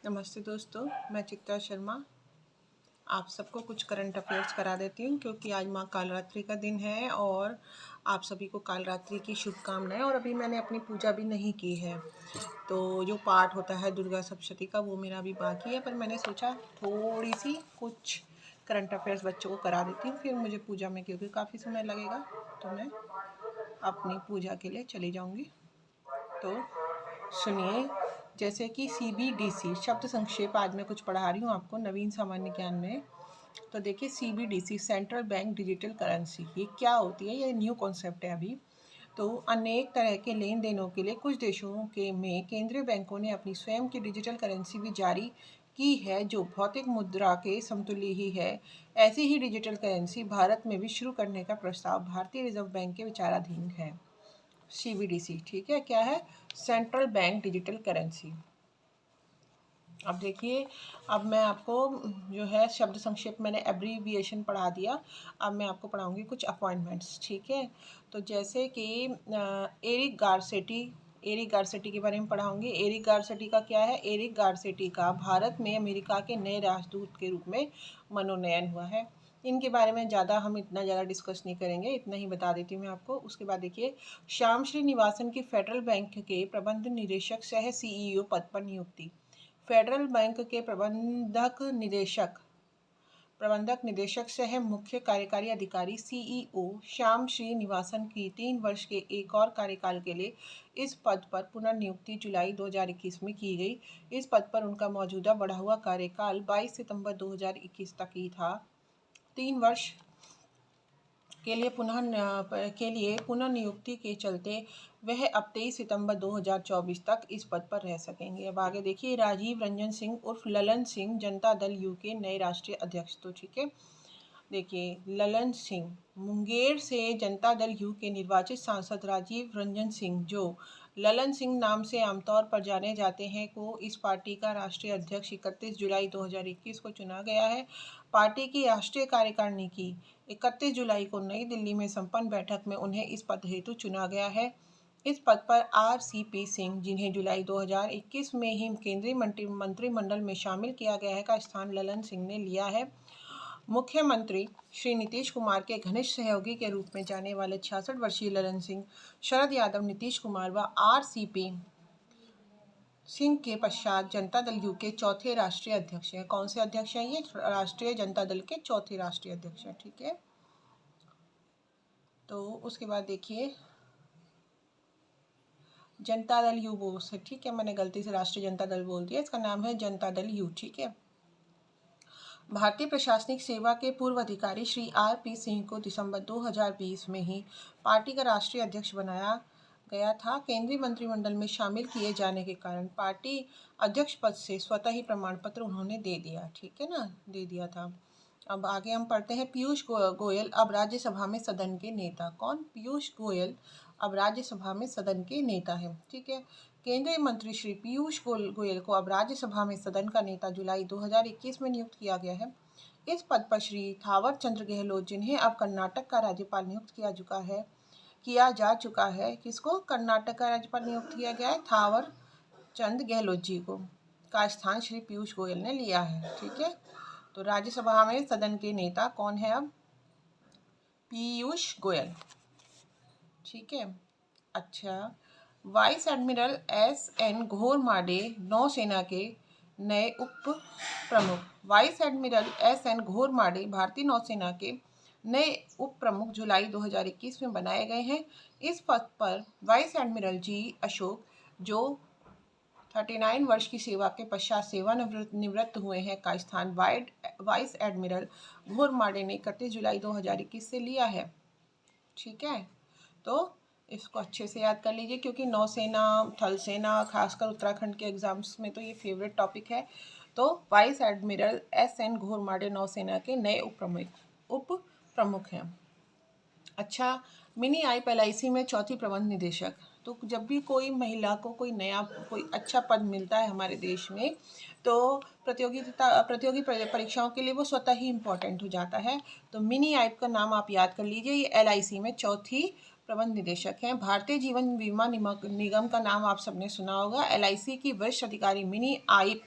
नमस्ते दोस्तों, मैं चित्रा शर्मा आप सबको कुछ करंट अफेयर्स करा देती हूँ क्योंकि आज माँ कालरात्रि का दिन है और आप सभी को कालरात्रि की शुभकामनाएं। और अभी मैंने अपनी पूजा भी नहीं की है, तो जो पाठ होता है दुर्गा सप्तशती का वो मेरा अभी बाकी है, पर मैंने सोचा थोड़ी सी कुछ करंट अफेयर्स बच्चों को करा देती हूँ, फिर मुझे पूजा में क्योंकि काफ़ी समय लगेगा तो मैं अपनी पूजा के लिए चली जाऊँगी। तो सुनिए, जैसे कि CBDC शब्द संक्षेप आज मैं कुछ पढ़ा रही हूँ आपको नवीन सामान्य ज्ञान में। तो देखिए, CBDC central bank digital currency, ये क्या होती है? ये न्यू कॉन्सेप्ट है अभी। तो अनेक तरह के लेन देनों के लिए कुछ देशों के में केंद्रीय बैंकों ने अपनी स्वयं की डिजिटल करेंसी भी जारी की है, जो भौतिक मुद्रा के समतुल्य ही है। ऐसी ही डिजिटल करेंसी भारत में भी शुरू करने का प्रस्ताव भारतीय रिजर्व बैंक के विचाराधीन है। CBDC, ठीक है, क्या है? Central bank digital currency. अब देखिए, अब मैं आपको जो है शब्द संक्षेप मैंने एब्रीविएशन पढ़ा दिया। अब मैं आपको पढ़ाऊंगी कुछ अपॉइंटमेंट्स, ठीक है। तो जैसे कि एरिक गारसेटी के बारे में पढ़ाऊंगी। एरिक गारसेटी का क्या है? एरिक गारसेटी का भारत में अमेरिका के नए राजदूत के रूप में मनोनयन हुआ है। इनके बारे में हम इतना ज़्यादा डिस्कस नहीं करेंगे, इतना ही बता देती हूँ मैं आपको। उसके बाद देखिए, श्याम श्रीनिवासन की फेडरल बैंक के प्रबंध निदेशक सह CEO पद पर नियुक्ति। फेडरल बैंक के प्रबंधक निदेशक सह मुख्य कार्यकारी अधिकारी CEO श्याम श्रीनिवासन की 3 वर्ष के एक और कार्यकाल के लिए इस पद पर पुनर्नियुक्ति जुलाई 2021 में की गई। इस पद पर उनका मौजूदा बढ़ा हुआ कार्यकाल 22 सितंबर 2021 तक ही था। 3 वर्ष के लिए पुनर्नियुक्ति के चलते वह अब 23 सितंबर 2024 तक इस पद पर रह सकेंगे। अब आगे देखिए, राजीव रंजन सिंह उर्फ ललन सिंह जनता दल यू के नए राष्ट्रीय अध्यक्ष। तो ठीक है, देखिए, ललन सिंह, मुंगेर से जनता दल यू के निर्वाचित सांसद राजीव रंजन सिंह, जो ललन सिंह नाम से आमतौर पर जाने जाते हैं, को इस पार्टी का राष्ट्रीय अध्यक्ष 31 जुलाई 2021 को चुना गया है। पार्टी की राष्ट्रीय कार्यकारिणी की 31 जुलाई को नई दिल्ली में संपन्न बैठक में उन्हें इस पद हेतु चुना गया है। इस पद पर RCP सिंह, जिन्हें जुलाई 2021 में ही केंद्रीय मंत्रिमंडल में शामिल किया गया है, का स्थान ललन सिंह ने लिया है। मुख्यमंत्री श्री नीतीश कुमार के घनिष्ठ सहयोगी के रूप में जाने वाले 66 वर्षीय ललन सिंह शरद यादव, नीतीश कुमार व RCP सिंह के पश्चात जनता दल यू के चौथे राष्ट्रीय अध्यक्ष हैं। कौन से अध्यक्ष हैं ये? राष्ट्रीय जनता दल के चौथे राष्ट्रीय अध्यक्ष हैं, ठीक है। तो उसके बाद देखिए, जनता दल यू बोस है, ठीक है, मैंने गलती से राष्ट्रीय जनता दल बोल दिया, इसका नाम है जनता दल यू, ठीक है। भारतीय प्रशासनिक सेवा के पूर्व अधिकारी श्री RP सिंह को दिसंबर 2020 में ही पार्टी का राष्ट्रीय अध्यक्ष बनाया गया था। केंद्रीय मंत्रिमंडल में शामिल किए जाने के कारण पार्टी अध्यक्ष पद से स्वतः ही प्रमाण पत्र उन्होंने दे दिया, ठीक है ना, दे दिया था। अब आगे हम पढ़ते हैं, पीयूष गोयल अब राज्यसभा में सदन के नेता। कौन? पीयूष गोयल अब राज्यसभा में सदन के नेता है, ठीक है। केंद्रीय मंत्री श्री पीयूष गोयल को अब राज्यसभा में सदन का नेता जुलाई 2021 में नियुक्त किया गया है। इस पद पर श्री थावर चंद गहलोत, जिन्हें अब कर्नाटक का राज्यपाल नियुक्त किया जा चुका है। किसको? कर्नाटक का राज्यपाल नियुक्त किया गया है, थावर चंद गहलोत जी को, का स्थान श्री पीयूष गोयल ने लिया है, ठीक है। तो राज्यसभा में सदन के नेता कौन है अब? पीयूष गोयल, ठीक है। अच्छा, वाइस एडमिरल SN घोरमाडे नौसेना के नए उप प्रमुख। वाइस एडमिरल SN घोरमाडे भारतीय नौसेना के नए उप प्रमुख जुलाई 2021 में बनाए गए हैं। इस पद पर वाइस एडमिरल G अशोक, जो 39 वर्ष की सेवा के पश्चात सेवानिवृत्त हुए हैं, का स्थान वाइस एडमिरल घोरमाडे ने 31 जुलाई 2021 से लिया है, ठीक है। तो इसको अच्छे से याद कर लीजिए क्योंकि नौसेना, थल सेना, खासकर उत्तराखंड के एग्जाम्स में तो ये फेवरेट टॉपिक है। तो वाइस एडमिरल SN घोरमाडे नौसेना के नए उप प्रमुख हैं। अच्छा, मिनी IPLIC में चौथी प्रबंध निदेशक। तो जब भी कोई महिला को कोई अच्छा पद मिलता है हमारे देश में, तो प्रतियोगी परीक्षाओं के लिए वो स्वतः ही इम्पोर्टेंट हो जाता है। तो मिनी आइप का नाम आप याद कर लीजिए, ये LIC में चौथी प्रबंध निदेशक हैं। भारतीय जीवन बीमा निगम का नाम आप सबने सुना होगा। LIC की वरिष्ठ अधिकारी मिनी आइप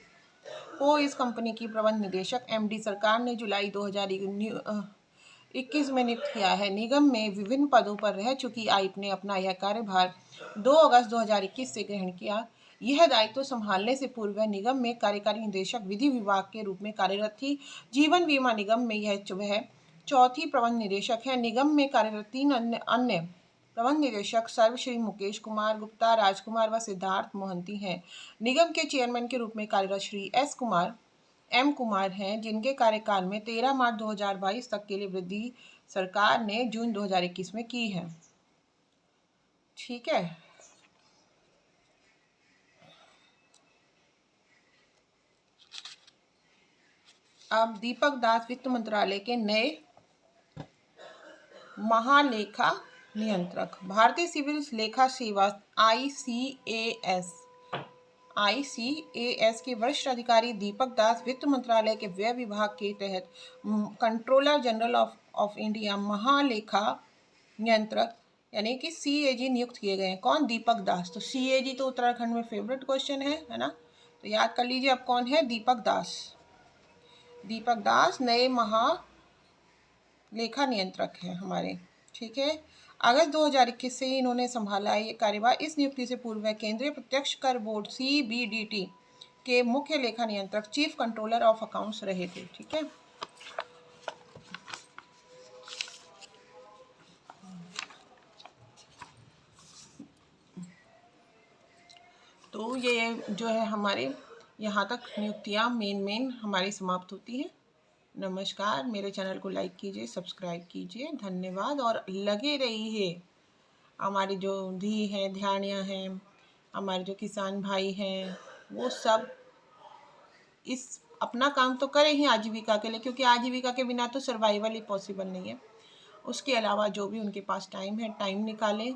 को इस कंपनी की प्रबंध निदेशक MD सरकार ने जुलाई 2021 में नियुक्त किया है। निगम में विभिन्न पदों पर रह चुकी आईप ने अपना यह कार्यभार 2 अगस्त 2021 से ग्रहण किया। यह दायित्व संभालने से पूर्व निगम में कार्यकारी निदेशक विधि विभाग के रूप में कार्यरत थी। जीवन बीमा निगम में यह चौथी प्रबंध निदेशक है। निगम में कार्यरत 3 अन्य प्रबंध निदेशक सर्वश्री मुकेश कुमार गुप्ता, राजकुमार व सिद्धार्थ मोहंती हैं। निगम के चेयरमैन के रूप में कार्यरत श्री M कुमार हैं, जिनके कार्यकाल में 13 मार्च 2022 तक के लिए वृद्धि सरकार ने जून 2021 में की है। ठीक है। अब दीपक दास वित्त मंत्रालय के नए महालेखा नियंत्रक। भारतीय सिविल लेखा सेवा ICAS के वरिष्ठ अधिकारी दीपक दास वित्त मंत्रालय के व्यय विभाग के तहत कंट्रोलर जनरल ऑफ इंडिया महालेखा नियंत्रक यानी कि CAG नियुक्त किए गए हैं। कौन? दीपक दास। तो CAG तो उत्तराखंड में फेवरेट क्वेश्चन है ना, तो याद कर लीजिए अब कौन है? दीपक दास। दीपक दास नए महालेखा नियंत्रक हैं हमारे। ठीक है। अगस्त 2021 से इन्होंने संभाला ये कार्यभार। इस नियुक्ति से पूर्व केंद्रीय प्रत्यक्ष कर बोर्ड CBDT के मुख्य लेखा नियंत्रक चीफ कंट्रोलर ऑफ अकाउंट्स रहे थे। ठीक है। तो ये जो है हमारे यहाँ तक नियुक्तियाँ मेन हमारी समाप्त होती हैं। नमस्कार। मेरे चैनल को लाइक कीजिए, सब्सक्राइब कीजिए। धन्यवाद। और लगे रहिए। हमारी जो धी हैं, ध्यानियाँ हैं, हमारे जो किसान भाई हैं, वो सब इस अपना काम तो करें ही आजीविका के लिए, क्योंकि आजीविका के बिना तो सर्वाइवल ही पॉसिबल नहीं है। उसके अलावा जो भी उनके पास टाइम है, टाइम निकालें।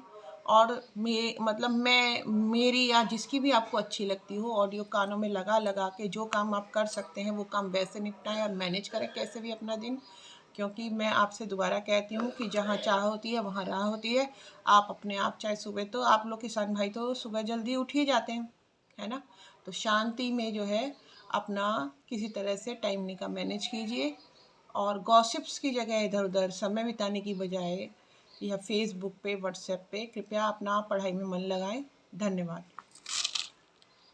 और मेरी या जिसकी भी आपको अच्छी लगती हो ऑडियो कानों में लगा के जो काम आप कर सकते हैं वो काम वैसे निपटाएं और मैनेज करें कैसे भी अपना दिन। क्योंकि मैं आपसे दोबारा कहती हूँ कि जहाँ चाह होती है वहाँ राह होती है। आप अपने आप चाहे सुबह, तो आप लोग किसान भाई तो सुबह जल्दी उठ ही जाते हैं, है ना। तो शांति में जो है अपना किसी तरह से टाइम मैनेज कीजिए। और गॉसिप्स की जगह इधर उधर समय बिताने की बजाय या फेसबुक पे, व्हाट्सएप पे कृपया अपना पढ़ाई में मन लगाएं। धन्यवाद।